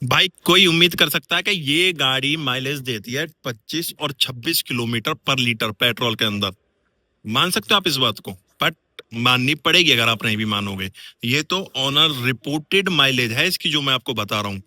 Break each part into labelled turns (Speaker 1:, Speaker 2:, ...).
Speaker 1: भाई कोई उम्मीद कर सकता है कि ये गाड़ी माइलेज देती है 25 और 26 किलोमीटर पर लीटर पेट्रोल के अंदर? मान सकते हो आप इस बात को? बट माननी पड़ेगी अगर आप नहीं भी मानोगे। ये तो ऑनर रिपोर्टेड माइलेज है इसकी जो मैं आपको बता रहा हूँ।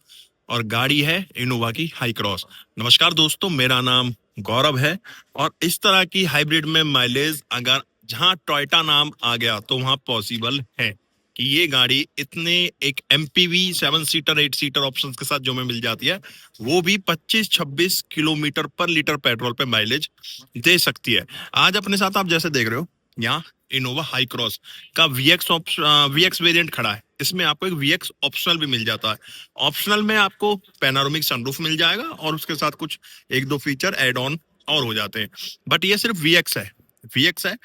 Speaker 1: और गाड़ी है इनोवा की हाई क्रॉस। नमस्कार दोस्तों, मेरा नाम गौरव है। और इस तरह की हाइब्रिड में माइलेज अगर जहां टोयोटा नाम आ गया तो वहां पॉसिबल है कि ये गाड़ी इतने एक एमपीवी 7 सीटर 8 सीटर ऑप्शन के साथ जो में मिल जाती है, वो भी 25-26 किलोमीटर पर लीटर पेट्रोल पे माइलेज दे सकती है। आज अपने साथ आप जैसे देख रहे हो यहाँ इनोवा हाई क्रॉस का वीएक्स वेरिएंट खड़ा है। इसमें आपको एक वीएक्स ऑप्शनल भी मिल जाता है। ऑप्शनल में आपको पैनारोमिक सनरूफ मिल जाएगा और उसके साथ कुछ एक दो फीचर एड ऑन और हो जाते हैं। बट ये सिर्फ वीएक्स है। वीएक्स है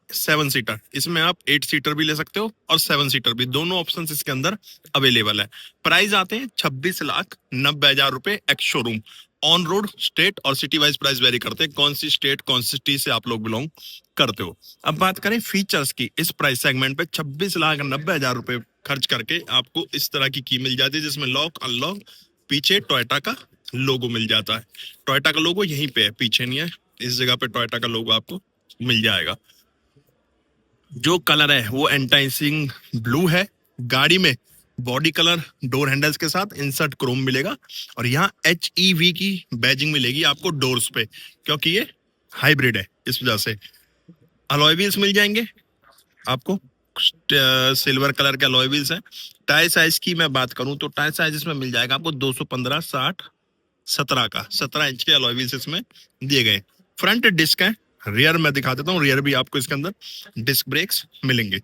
Speaker 1: 7 सीटर। इसमें आप 8 सीटर भी ले सकते हो और 7 सीटर भी, दोनों ऑप्शन इसके अंदर अवेलेबल है। प्राइस आते हैं 26,90,000 रुपए ex showroom. On road state और सिटी वाइज प्राइस वेरी करते हैं, कौन सी स्टेट कौन सी सिटी से आप लोग बिलोंग करते हो। अब बात करें फीचर्स की, इस प्राइस सेगमेंट पे 26,90,000 रुपए खर्च करके आपको इस तरह की मिल जाती है जिसमें लॉक अनलॉक, पीछे टोयोटा का लोगो मिल जाता है। टोयोटा का लोगो यहीं पे है, पीछे नहीं है, इस जगह पे टोयोटा का लोगो आपको मिल जाएगा। जो कलर है वो एंटाइसिंग ब्लू है। गाड़ी में बॉडी कलर डोर हैंडल्स के साथ इंसर्ट क्रोम मिलेगा। और यहाँ HEV की बैजिंग मिलेगी आपको डोर्स पे, क्योंकि ये हाइब्रिड है इस वजह से। अलॉय व्हील्स मिल जाएंगे आपको, सिल्वर कलर के अलॉय व्हील्स हैं। टायर साइज की मैं बात करूं तो टायर साइज इसमें मिल जाएगा आपको 215 60 17 का, 17 इंच के अलॉय व्हील्स इसमें दिए गए। फ्रंट डिस्क है, रियर में दिखा देता हूँ। रियर भी आपको इसके अंदर डिस्क ब्रेक्स मिलेंगे।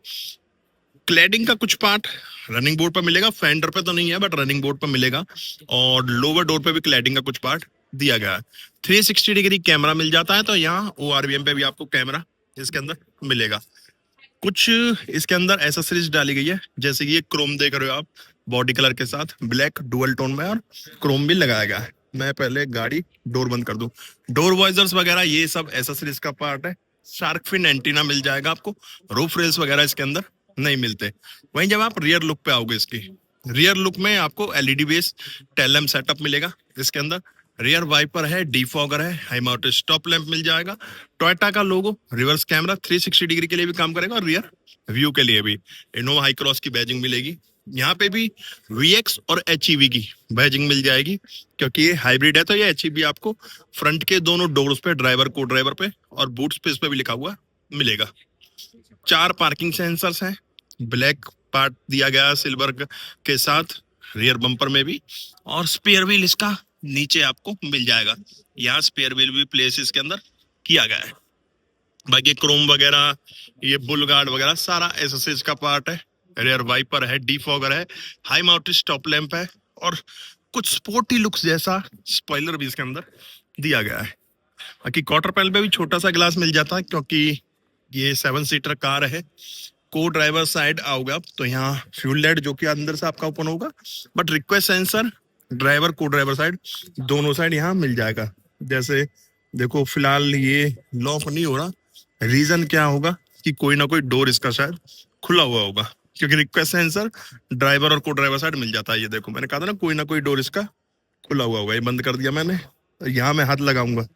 Speaker 1: क्लैडिंग का कुछ पार्ट रनिंग बोर्ड पर मिलेगा, फेंडर पे तो नहीं है बट रनिंग बोर्ड पर मिलेगा। और लोअर डोर पे भी क्लैडिंग का कुछ पार्ट दिया गया है। 360 डिग्री कैमरा मिल जाता है, तो यहाँ ORVM पे भी आपको कैमरा इसके अंदर मिलेगा। कुछ इसके अंदर एसेसरीज डाली गई है, जैसे कि ये क्रोम देख रहे हो आप, बॉडी कलर के साथ ब्लैक डुअल टोन में, और क्रोम भी लगाया गया है। मैं पहले गाड़ी डोर बंद कर दूं। डोर वाइजर्स वगैरह ये सब एसेसरीज का पार्ट है। शार्क फिन एंटीना मिल जाएगा आपको। रूफ रेल्स वगैरह इसके अंदर नहीं मिलते। वहीं जब आप रियर लुक पे आओगे, इसकी रियर लुक में आपको LED base tail lamp setup मिलेगा इसके अंदर। रियर वाइपर है, डिफॉगर है, हाई माउंटेड स्टॉप लैंप मिल जाएगा। टोयोटा का लोगो, रिवर्स कैमरा 360 डिग्री के लिए भी काम करेगा और रियर व्यू के लिए भी। इनोवा हाई क्रॉस की बैजिंग मिलेगी। यहाँ पे भी VX और HEV की बैजिंग मिल जाएगी, क्योंकि ये हाइब्रिड है तो ये HEV आपको फ्रंट के दोनों डोर्स पे, ड्राइवर को ड्राइवर पे और बूट स्पेस पे भी लिखा हुआ मिलेगा। 4 पार्किंग सेंसर्स हैं, ब्लैक पार्ट दिया गया सिल्वर के साथ रियर बम्पर में भी। और स्पेयर व्हील इसका नीचे आपको मिल जाएगा। यहाँ स्पेयर व्हील भी प्लेस इसके अंदर किया गया है। बाकी क्रोम वगैरह, ये बुल गार्ड वगैरह सारा एसएसएस का पार्ट है। रियर वाइपर है, डिफॉगर है, हाई माउंटेड स्टॉप लैंप है और कुछ स्पोर्टी लुक्स जैसा स्पॉइलर भी इसके अंदर दिया गया है। बाकी क्वार्टर पैनल पे भी छोटा सा ग्लास मिल जाता है, क्योंकि ये 7 सीटर कार है। को ड्राइवर साइड आओगे आप तो यहाँ फ्यूल लाइट जो कि अंदर से आपका ओपन होगा, बट रिक्वेस्ट सेंसर ड्राइवर को ड्राइवर साइड दोनों साइड यहाँ मिल जाएगा। जैसे देखो फिलहाल ये लॉक नहीं हो रहा, रीजन क्या होगा कि कोई ना कोई डोर इसका शायद खुला हुआ होगा, क्योंकि रिक्वेस्ट सेंसर ड्राइवर और को ड्राइवर साइड मिल जाता है। ये देखो मैंने कहा था ना कोई डोर इसका खुला हुआ होगा। ये बंद कर दिया मैंने, यहाँ मैं हाथ लगाऊंगा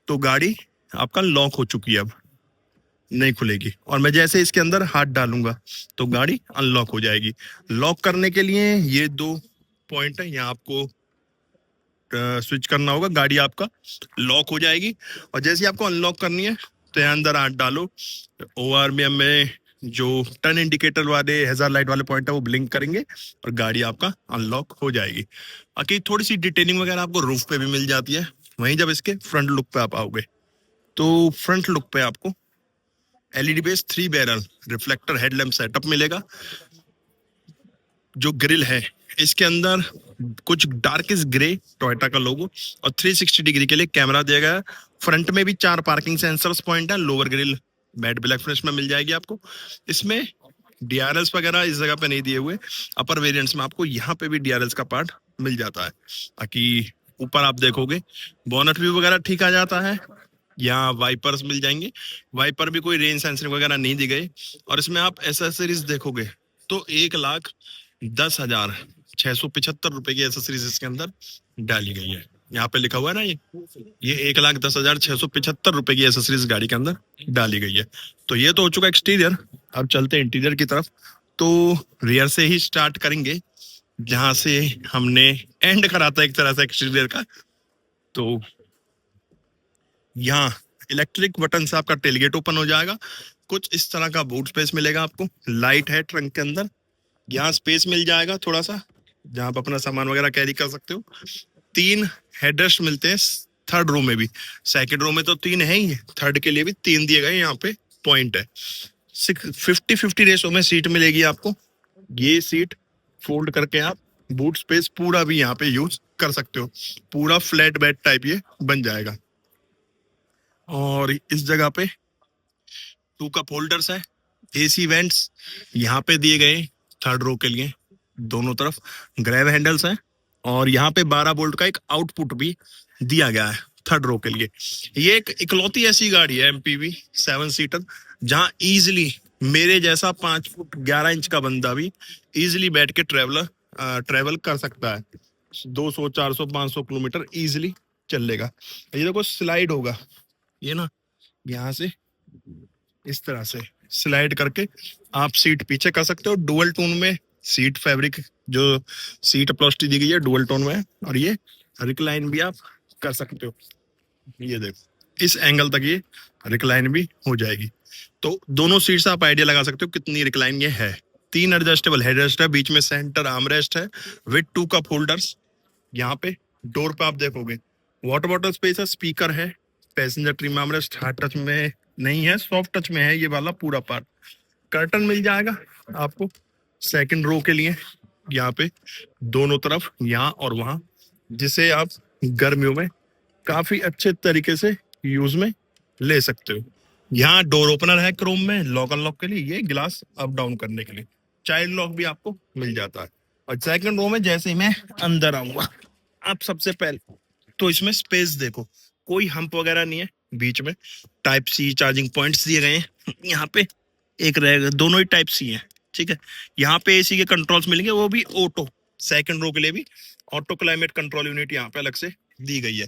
Speaker 1: तो गाड़ी आपका लॉक हो चुकी है, अब नहीं खुलेगी। और मैं जैसे इसके अंदर हाथ डालूंगा तो गाड़ी अनलॉक हो जाएगी। लॉक करने के लिए ये 2 पॉइंट है, यहाँ आपको स्विच करना होगा, गाड़ी आपका लॉक हो जाएगी। और जैसे आपको अनलॉक करनी है तो यहाँ अंदर हाथ डालो, ORVM में जो टर्न इंडिकेटर वाले हैजार्ड लाइट वाले पॉइंट है वो ब्लिंक करेंगे और गाड़ी आपका अनलॉक हो जाएगी। बाकी थोड़ी सी डिटेलिंग वगैरह आपको रूफ पे भी मिल जाती है। वहीं जब इसके फ्रंट लुक पे आप आओगे तो फ्रंट लुक पे आपको LED base 3 barrel reflector headlamp setup मिलेगा। जो ग्रिल है इसके अंदर कुछ डार्केस्ट ग्रे टोयोटा का लोगो और 360 डिग्री के लिए कैमरा दिया गया है। फ्रंट में भी 4 पार्किंग सेंसर्स पॉइंट है। Lower grill matte black finish में मिल जाएगी आपको। इसमें DRLs वगैरह इस जगह पे नहीं दिए हुए। अपर वेरिएंट्स में आपको यहाँ पे भी DRLs का पार्ट मिल जाता है। बाकी ऊपर आप देखोगे बोनट व्यू वगैरह ठीक आ जाता है। यहाँ वाइपर्स मिल जाएंगे, वाइपर भी कोई रेन सेंसिंग वगैरह नहीं दी गई। और इसमें आप एसेसरीज देखोगे तो 1,10,000 ₹675 की एसेसरीज इसके अंदर डाली गई है। यहाँ पे लिखा हुआ है ना, ये 1,10,675 की एसेसरीज गाड़ी के अंदर डाली गई है। तो ये तो हो चुका एक्सटीरियर। अब चलते हैं इंटीरियर की तरफ। तो रियर से ही स्टार्ट करेंगे, जहां से हमने एंड करा था एक तरह से एक्सटीरियर का। तो यहाँ इलेक्ट्रिक बटन से आपका टेलगेट ओपन हो जाएगा। कुछ इस तरह का बूट स्पेस मिलेगा आपको। लाइट है ट्रंक के अंदर। यहाँ स्पेस मिल जाएगा थोड़ा सा, जहां आप अपना सामान वगैरह कैरी कर सकते हो। 3 हेडरेस्ट मिलते हैं थर्ड रो में भी। सेकंड रो में तो 3 है ही, थर्ड के लिए भी 3 दिए गए। यहाँ पे पॉइंट है। 50-50 रेशो में सीट मिलेगी आपको। ये सीट फोल्ड करके आप बूट स्पेस पूरा भी यहाँ पे यूज कर सकते हो। पूरा फ्लैट बेड टाइप ये बन जाएगा। और इस जगह पे 2 कप होल्डर्स है। एसी वेंट्स यहाँ पे दिए गए थर्ड रो के लिए। दोनों तरफ ग्रैब हैंडल्स हैं। और यहाँ पे 12 वोल्ट का एक आउटपुट भी दिया गया है थर्ड रो के लिए। ये एक इकलौती ऐसी गाड़ी है एमपीवी 7 सीटर, जहां इजिली मेरे जैसा 5 फुट 11 इंच का बंदा भी इजिली बैठ के ट्रेवल कर सकता है। 200 400 500 किलोमीटर इजिली चल लेगा। ये देखो स्लाइड होगा, ये ना यहाँ से इस तरह से स्लाइड करके आप सीट पीछे कर सकते हो। डुअल टोन में सीट फैब्रिक, जो सीट अपॉल्स्ट्री दी गई है डुअल टोन में है। और ये रिक्लाइन भी आप कर सकते हो। ये देखो इस एंगल तक ये रिक्लाइन भी हो जाएगी। तो दोनों सीट से आप आइडिया लगा सकते हो कितनी रिक्लाइन ये है। 3 एडजस्टेबल हेडरेस्ट है, बीच में सेंटर आर्मरेस्ट है विद 2 कप होल्डर्स। यहाँ पे डोर पे आप देखोगे वाटर बॉटल स्पेस है, स्पीकर है, passenger trim armrest hard touch में नहीं है, सॉफ्ट टच में है ये वाला पूरा पार्ट। कर्टन मिल जाएगा आपको सेकंड रो के लिए यहाँ पे दोनों तरफ, यहाँ और वहां, जिसे आप गर्मियों में काफी अच्छे तरीके से यूज में ले सकते हो। यहाँ डोर ओपनर है क्रोम में लॉक अनलॉक के लिए, ये ग्लास अप डाउन करने के लिए। चाइल्ड लॉक भी आपको मिल जाता है। और सेकंड रो में जैसे ही मैं अंदर आऊंगा, आप सबसे पहले तो इसमें स्पेस देखो, कोई हम्प वगैरह नहीं है। बीच में टाइप सी चार्जिंग पॉइंट्स दिए गए हैं। यहाँ पे एक रहेगा, दोनों ही टाइप सी हैं, ठीक है। यहाँ पे एसी के कंट्रोल्स मिलेंगे, वो भी ऑटो। सेकंड रो के लिए भी ऑटो क्लाइमेट कंट्रोल यूनिट यहाँ पे अलग से दी गई है।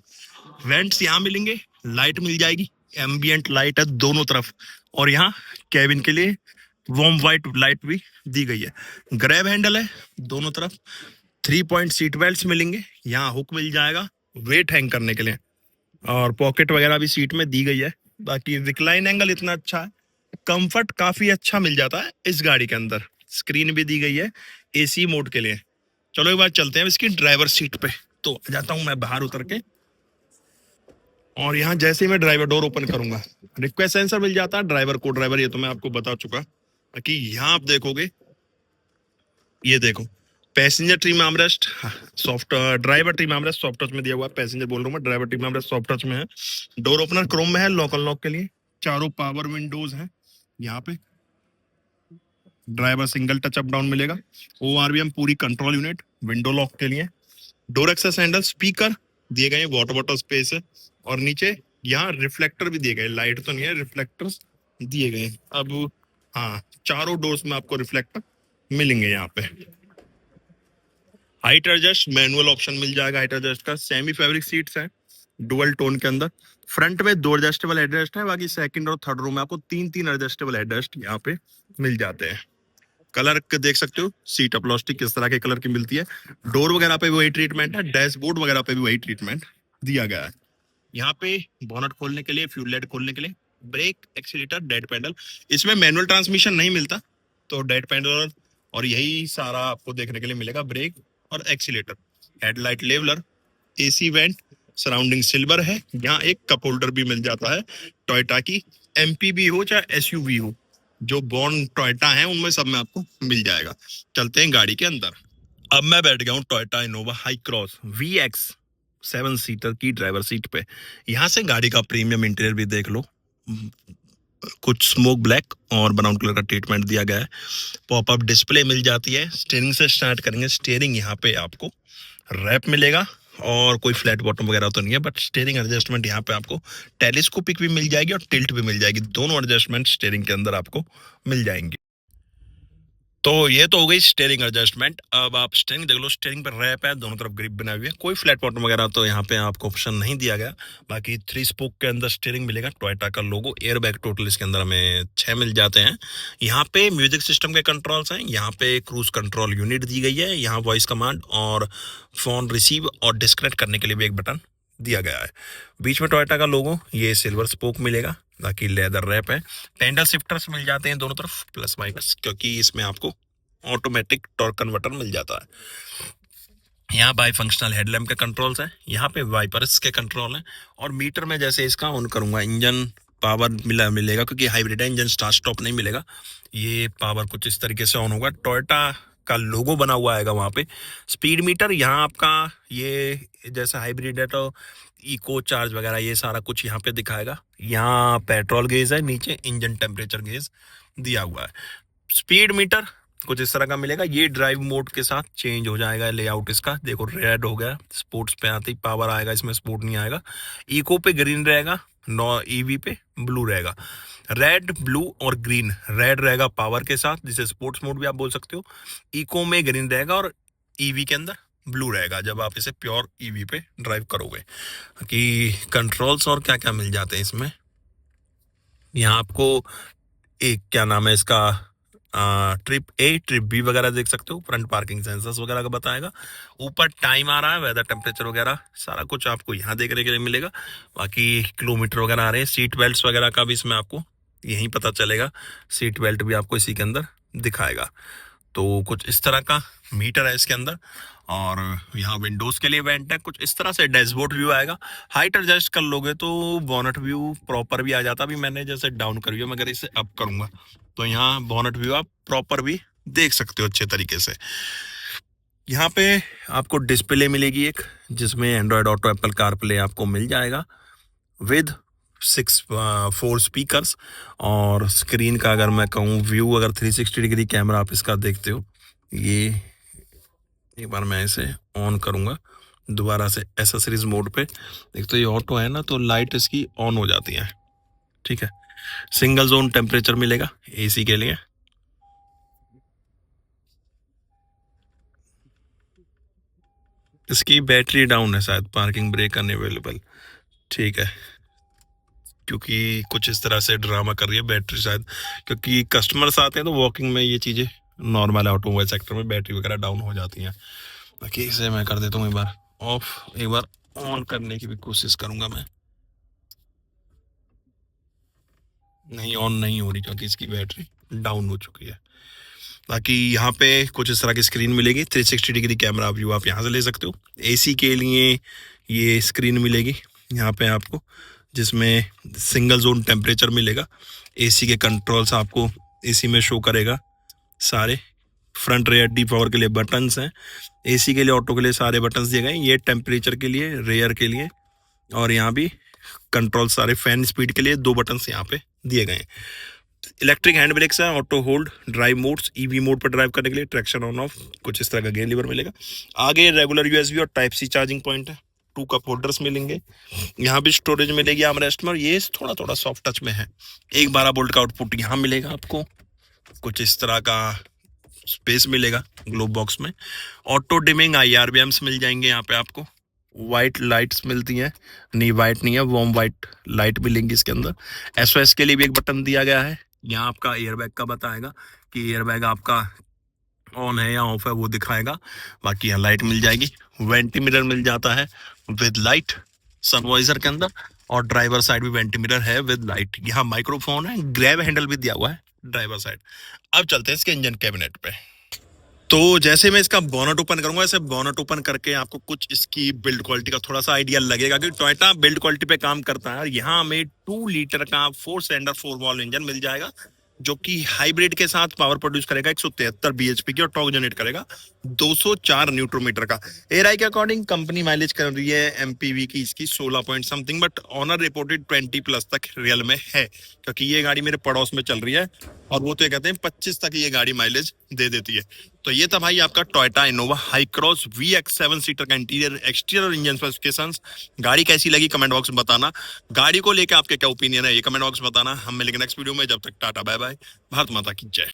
Speaker 1: वेंट्स यहाँ मिलेंगे, लाइट मिल जाएगी, एम्बियंट लाइट है दोनों तरफ। और यहाँ कैबिन के लिए वार्म व्हाइट लाइट भी दी गई है। ग्रैब हैंडल है दोनों तरफ। 3 पॉइंट सीट बेल्ट मिलेंगे। यहाँ हुक मिल जाएगा वेट हैंग करने के लिए। और पॉकेट वगैरह भी सीट में दी गई है। बाकी रिक्लाइन एंगल इतना अच्छा है, कंफर्ट काफी अच्छा मिल जाता है इस गाड़ी के अंदर। स्क्रीन भी दी गई है एसी मोड के लिए। चलो एक बार चलते हैं इसकी ड्राइवर सीट पे। तो जाता हूं मैं बाहर उतर के, और यहाँ जैसे ही मैं ड्राइवर डोर ओपन करूंगा रिक्वेस्ट सेंसर मिल जाता है ड्राइवर को। ड्राइवर ये तो मैं आपको बता चुका कि यहाँ आप देखोगे, ये देखो passenger trim armrest soft, driver trim armrest soft touch में दिया हुआ है। पैसेंजर बोल रहा हूँ मैं, driver trim armrest soft touch में है। डोर ओपनर क्रोम में है लॉक अनलॉक के लिए। चारों पावर विंडोज हैं यहाँ पे। Driver single touch up down मिलेगा। ORVM पूरी कंट्रोल यूनिट विंडो लॉक के लिए। डोर एक्सेस हैंडल, स्पीकर दिए गए, वाटर बॉटल स्पेस है। और नीचे यहाँ रिफ्लेक्टर भी दिए गए, लाइट तो नहीं है, रिफ्लेक्टर्स दिए गए। अब हाँ, चारों डोर्स में आपको रिफ्लेक्टर मिलेंगे यहाँ पे। हाइट एडजस्ट मैनुअल ऑप्शन मिल जाएगा हाइट एडजस्ट का। सेमी फैब्रिक सीट्स हैं डुअल टोन के अंदर। फ्रंट में 2 एडजस्टेबल हेडरेस्ट है। बाकी सेकंड और थर्ड रो में आपको 3 एडजस्टेबल हेडरेस्ट यहाँ पे मिल जाते हैं। कलर देख सकते हो सीट अपॉल्स्ट्री किस तरह के कलर की मिलती है। डोर वगैरह पे भी वही ट्रीटमेंट है, डैशबोर्ड वगैरह पे भी वही ट्रीटमेंट दिया गया है। यहाँ पे बोनट खोलने के लिए, फ्यूल लाइट खोलने के लिए, ब्रेक, एक्सीलेटर, डेड पैडल। इसमें मैनुअल ट्रांसमिशन नहीं मिलता, तो डेड पैडल और यही सारा आपको देखने के लिए मिलेगा, ब्रेक और accelerator. Headlight leveller, AC vent, surrounding silver है। यहाँ एक कप होल्डर भी मिल जाता है। टोयोटा की एमपीवी हो चाहे एसयूवी हो, जो बॉर्न टोयोटा है उनमें सब में आपको मिल जाएगा। चलते हैं गाड़ी के अंदर। अब मैं बैठ गया हूँ Toyota Innova high cross VX 7 seater की ड्राइवर सीट पे। यहाँ से गाड़ी का प्रीमियम इंटीरियर भी देख लो। कुछ स्मोक ब्लैक और ब्राउन कलर का ट्रीटमेंट दिया गया है। पॉपअप डिस्प्ले मिल जाती है। स्टीयरिंग से स्टार्ट करेंगे। स्टीयरिंग यहाँ पे आपको रैप मिलेगा, और कोई फ्लैट बॉटम वगैरह तो नहीं है, बट स्टीयरिंग एडजस्टमेंट यहाँ पे आपको टेलीस्कोपिक भी मिल जाएगी, और टिल्ट भी मिल जाएगी। दोनों एडजस्टमेंट स्टीयरिंग के अंदर आपको मिल जाएंगे। तो ये तो हो गई स्टेयरिंग एडजस्टमेंट। अब आप स्टेयरिंग देख लो, स्टेयरिंग पर रैप है, दोनों तरफ ग्रिप बनाई हुई है, कोई फ्लैट बॉटम वगैरह तो यहाँ पे आपको ऑप्शन नहीं दिया गया। बाकी 3 स्पोक के अंदर स्टेयरिंग मिलेगा, टोयोटा का लोगो, एयर बैग टोटल इसके अंदर हमें 6 मिल जाते हैं। यहाँ पे म्यूजिक सिस्टम के कंट्रोल्स हैं, यहाँ पे क्रूज कंट्रोल यूनिट दी गई है, यहाँ वॉइस कमांड और फोन रिसीव और डिस्कनेक्ट करने के लिए भी एक बटन दिया गया है। बीच में टोयोटा का लोगो, ये सिल्वर स्पोक मिलेगा, बाकी लेदर रैप है। पैडल शिफ्टर्स मिल जाते हैं दोनों तरफ प्लस माइनस, क्योंकि इसमें आपको ऑटोमेटिक टॉर्क कन्वर्टर मिल जाता है। यहाँ बाई फंक्शनल हेडलैम्प के कंट्रोल्स हैं, यहाँ पे वाइपर्स के कंट्रोल हैं। और मीटर में जैसे इसका ऑन करूंगा, इंजन पावर मिलेगा, क्योंकि हाइब्रिड है, इंजन स्टार्ट स्टॉप नहीं मिलेगा। ये पावर कुछ इस तरीके से ऑन होगा, टोयोटा का लोगो बना हुआ आएगा वहाँ पे। स्पीड मीटर यहाँ आपका, ये जैसा हाइब्रिड है तो इको चार्ज वगैरह ये सारा कुछ यहाँ पे दिखाएगा। यहाँ पेट्रोल गेज है, नीचे इंजन टेम्परेचर गेज दिया हुआ है। स्पीड मीटर कुछ इस तरह का मिलेगा, ये ड्राइव मोड के साथ चेंज हो जाएगा लेआउट इसका। देखो रेड हो गया, स्पोर्ट्स पे आते ही पावर आएगा, इसमें स्पोर्ट नहीं आएगा। इको पे ग्रीन रहेगा, नौ ईवी पे ब्लू रहेगा। रेड ब्लू और ग्रीन, रेड रहेगा पावर के साथ, जिसे स्पोर्ट्स मोड भी आप बोल सकते हो। इको में ग्रीन रहेगा और ईवी के अंदर ब्लू रहेगा जब आप इसे प्योर ईवी पे ड्राइव करोगे। कि कंट्रोल्स और क्या क्या मिल जाते हैं इसमें, यहाँ आपको एक क्या नाम है इसका, ट्रिप ए ट्रिप बी वगैरह देख सकते हो, फ्रंट पार्किंग सेंसर्स वगैरह का बताएगा। ऊपर टाइम आ रहा है, वेदर टेम्परेचर वगैरह सारा कुछ आपको यहाँ देखने के लिए मिलेगा। बाकी किलोमीटर वगैरह आ रहे हैं, सीट बेल्ट वगैरह का भी इसमें आपको यहीं पता चलेगा, सीट बेल्ट भी आपको इसी के अंदर दिखाएगा। तो कुछ इस तरह का मीटर है इसके अंदर। और यहाँ विंडोज के लिए वेंट है, कुछ इस तरह से डैशबोर्ड व्यू आएगा। हाइट एडजस्ट कर लोगे तो बोनट व्यू प्रॉपर भी आ जाता। अभी मैंने जैसे डाउन करी है, मगर इसे अप करूंगा तो यहाँ बोनट व्यू आप प्रॉपर भी देख सकते हो अच्छे तरीके से। यहाँ पे आपको डिस्प्ले मिलेगी एक, जिसमें एंड्रॉयड ऑटो, एप्पल कारप्ले आपको मिल जाएगा विद 4 स्पीकर्स। और स्क्रीन का अगर मैं कहूँ व्यू, अगर 360 डिग्री कैमरा आप इसका देखते हो, ये एक बार मैं इसे ऑन करूंगा दोबारा से एसेसरीज मोड पे। एक तो ये ऑटो है ना, तो लाइट इसकी ऑन हो जाती है, ठीक है। सिंगल जोन टेम्परेचर मिलेगा एसी के लिए। इसकी बैटरी डाउन है शायद, पार्किंग ब्रेक अनअवेलेबल, ठीक है। क्योंकि कुछ इस तरह से ड्रामा कर रही है बैटरी शायद, क्योंकि कस्टमर्स आते हैं तो वॉकिंग में ये चीज़ें नॉर्मल है, ऑटोमोबाइल सेक्टर में बैटरी वगैरह डाउन हो जाती हैं। बाकी इसे मैं कर देता हूँ एक बार ऑफ, एक बार ऑन करने की भी कोशिश करूंगा मैं। नहीं, ऑन नहीं हो रही क्योंकि इसकी बैटरी डाउन हो चुकी है। बाकी यहाँ पे कुछ इस तरह की स्क्रीन मिलेगी, 360 डिग्री कैमरा व्यू आप यहाँ से ले सकते हो। एसी के लिए ये स्क्रीन मिलेगी यहाँ पे आपको, जिसमें सिंगल जोन टेम्परेचर मिलेगा। एसी के कंट्रोल्स आपको एसी में शो करेगा सारे। फ्रंट रेयर डी पावर के लिए बटन्स हैं, एसी के लिए, ऑटो के लिए सारे बटन्स दिए गए हैं। ये टेम्परेचर के लिए, रेयर के लिए, और यहाँ भी कंट्रोल सारे। फैन स्पीड के लिए 2 बटन्स यहाँ पे दिए गए हैं। इलेक्ट्रिक हैंड ब्रेक्स है, auto hold, drive modes, EV mode पर ड्राइव करने के लिए, ट्रैक्शन ऑन ऑफ, कुछ इस तरह का गेयर लीवर मिलेगा। आगे रेगुलर यूएसबी और टाइप सी चार्जिंग पॉइंट है। 2 कप होल्डर्स मिलेंगे, यहाँ भी स्टोरेज मिलेगी आर्मरेस्ट में, और ये थोड़ा थोड़ा सॉफ्ट टच में है। एक 12 वोल्ट का आउटपुट यहाँ मिलेगा आपको, कुछ इस तरह का स्पेस मिलेगा ग्लोब बॉक्स में। ऑटो डिमिंग IRBMs मिल जाएंगे यहाँ पे आपको। वाइट लाइट्स मिलती हैं, नहीं वाइट नहीं है, वार्म वाइट लाइट मिलेंगी इसके अंदर। SOS के लिए भी एक बटन दिया गया है, यहाँ आपका एयरबैग का बताएगा कि एयरबैग आपका ऑन है या ऑफ है, वो दिखाएगा। बाकी यहाँ लाइट मिल जाएगी, वेंटी मिरर मिल जाता है विद लाइट सनवाइजर के अंदर, और ड्राइवर साइड भी वेंटी मिरर है विद लाइट। यहाँ माइक्रोफोन है, ग्रैब हैंडल भी दिया हुआ है ड्राइवर साइड। अब चलते हैं इसके इंजन कैबिनेट पे। तो जैसे मैं इसका बोनट ओपन करूंगा, ऐसे बोनट ओपन करके आपको कुछ इसकी बिल्ड क्वालिटी का थोड़ा सा आइडिया लगेगा कि टोयोटा बिल्ड क्वालिटी पे काम करता है। और यहाँ हमें 2 लीटर का 4 सिलेंडर 4 वॉल्व इंजन मिल जाएगा, जो कि हाइब्रिड के साथ पावर प्रोड्यूस करेगा 173 bhp की, और टॉर्क जनरेट करेगा 204 न्यूटन मीटर का। एआरआई के अकॉर्डिंग कंपनी माइलेज कर रही है एमपीवी की इसकी 16 point something, but owner reported 20 plus तक रियल में है, क्योंकि ये गाड़ी मेरे पड़ोस में चल रही है और वो तो ये कहते हैं 25 तक ये गाड़ी माइलेज दे देती है। तो ये था भाई आपका Toyota Innova high cross VX 7 seater का इंटीरियर एक्सटीरियर और इंजन स्पेसिफिकेशंस। गाड़ी कैसी लगी कमेंट बॉक्स में बताना, गाड़ी को लेकर आपके क्या ओपिनियन है ये कमेंट बॉक्स में बताना। हम मिलेंगे नेक्स्ट वीडियो में, जब तक टाटा बाय बाय, भारत माता की जय।